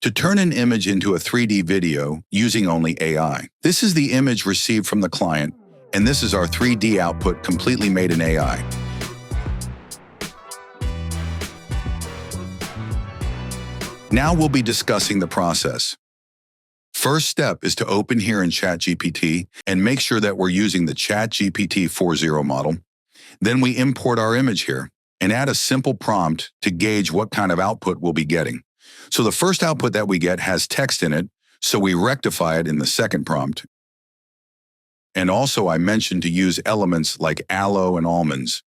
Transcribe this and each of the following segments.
to turn an image into a 3D video using only AI. This is the image received from the client, and this is our 3D output completely made in AI. Now we'll be discussing the process. First step is to open here in ChatGPT and make sure that we're using the ChatGPT 4.0 model. Then we import our image here and add a simple prompt to gauge what kind of output we'll be getting. So the first output that we get has text in it, so we rectify it in the second prompt. And also I mentioned to use elements like aloe and almonds.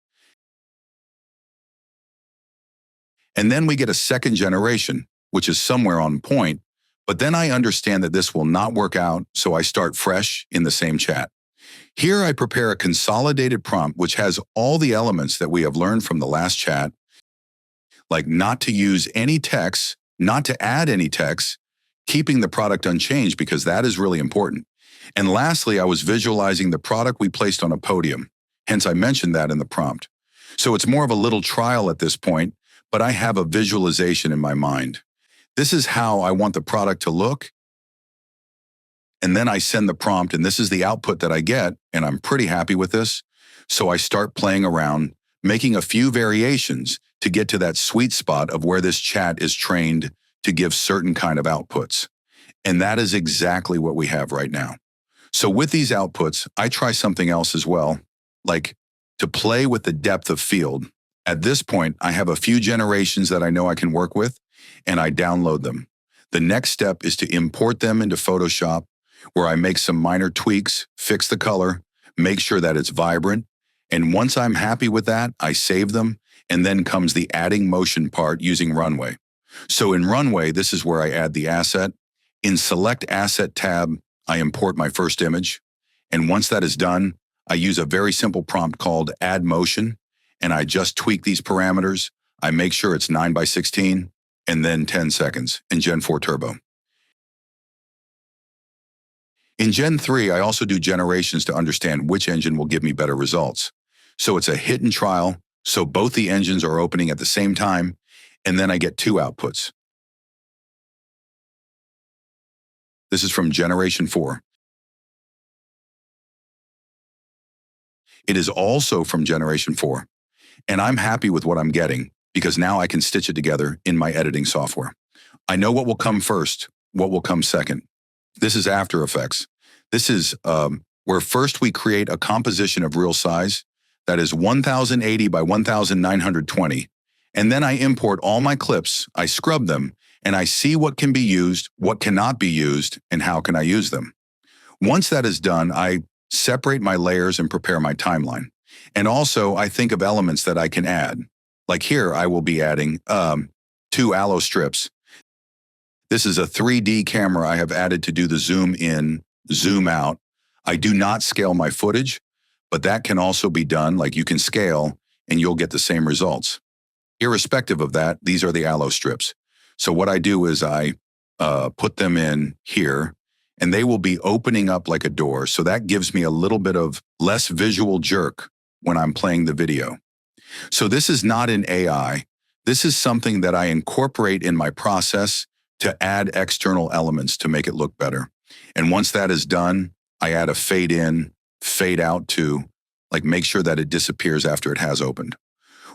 And then we get a second generation, which is somewhere on point, but then I understand that this will not work out, so I start fresh in the same chat. Here I prepare a consolidated prompt which has all the elements that we have learned from the last chat, like not to use any text, not to add any text, keeping the product unchanged because that is really important. And lastly, I was visualizing the product we placed on a podium, hence I mentioned that in the prompt. So it's more of a little trial at this point, but I have a visualization in my mind. This is how I want the product to look. And then I send the prompt, and this is the output that I get, and I'm pretty happy with this. So I start playing around, making a few variations to get to that sweet spot of where this chat is trained to give certain kind of outputs. And that is exactly what we have right now. So with these outputs, I try something else as well, like to play with the depth of field. At this point, I have a few generations that I know I can work with, and I download them. The next step is to import them into Photoshop, where I make some minor tweaks, fix the color, make sure that it's vibrant. And once I'm happy with that, I save them, and then comes the adding motion part using Runway. So in Runway, this is where I add the asset. In Select Asset tab, I import my first image. And once that is done, I use a very simple prompt called Add Motion, and I just tweak these parameters. I make sure it's 9:16, and then 10 seconds in Gen 4 Turbo. In Gen 3, I also do generations to understand which engine will give me better results. So it's a hit and trial, so both the engines are opening at the same time, and then I get two outputs. This is from Generation 4. It is also from Generation 4, and I'm happy with what I'm getting because now I can stitch it together in my editing software. I know what will come first, what will come second. This is After Effects. This is where first we create a composition of real size that is 1080 by 1920, and then I import all my clips, I scrub them, and I see what can be used, what cannot be used, and how can I use them. Once that is done, I separate my layers and prepare my timeline. And also, I think of elements that I can add. Like here, I will be adding 2 aloe strips. This is a 3D camera I have added to do the zoom in, zoom out. I do not scale my footage, but that can also be done, like you can scale, and you'll get the same results. Irrespective of that, these are the aloe strips. So what I do is I put them in here, and they will be opening up like a door. So that gives me a little bit of less visual jerk when I'm playing the video. So this is not in AI. This is something that I incorporate in my process to add external elements to make it look better. And once that is done, I add a fade in, fade out to, like make sure that it disappears after it has opened.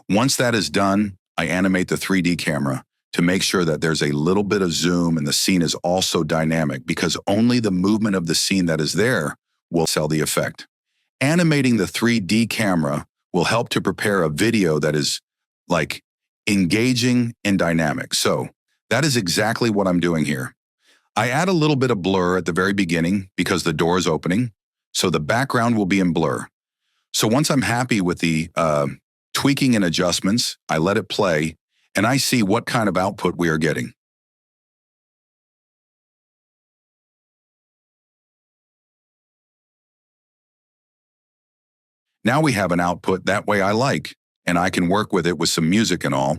Once that is done, I animate the 3D camera to make sure that there's a little bit of zoom and the scene is also dynamic because only the movement of the scene that is there will sell the effect. Animating the 3D camera will help to prepare a video that is like engaging and dynamic. So that is exactly what I'm doing here. I add a little bit of blur at the very beginning because the door is opening, so the background will be in blur. So once I'm happy with the tweaking and adjustments, I let it play, and I see what kind of output we are getting. Now we have an output that way I like, and I can work with it with some music and all.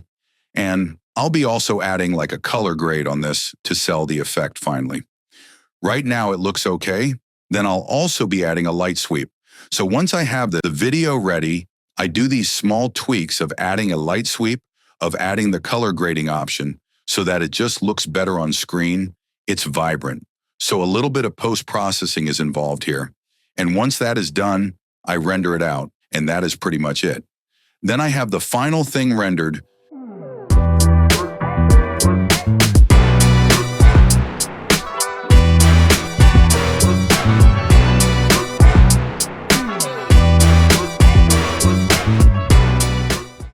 And I'll be also adding like a color grade on this to sell the effect finally. Right now it looks okay. Then I'll also be adding a light sweep. So once I have the video ready, I do these small tweaks of adding a light sweep, of adding the color grading option. so that it just looks better on screen. It's vibrant. So a little bit of post-processing is involved here. And once that is done, I render it out, and that is pretty much it. Then I have the final thing rendered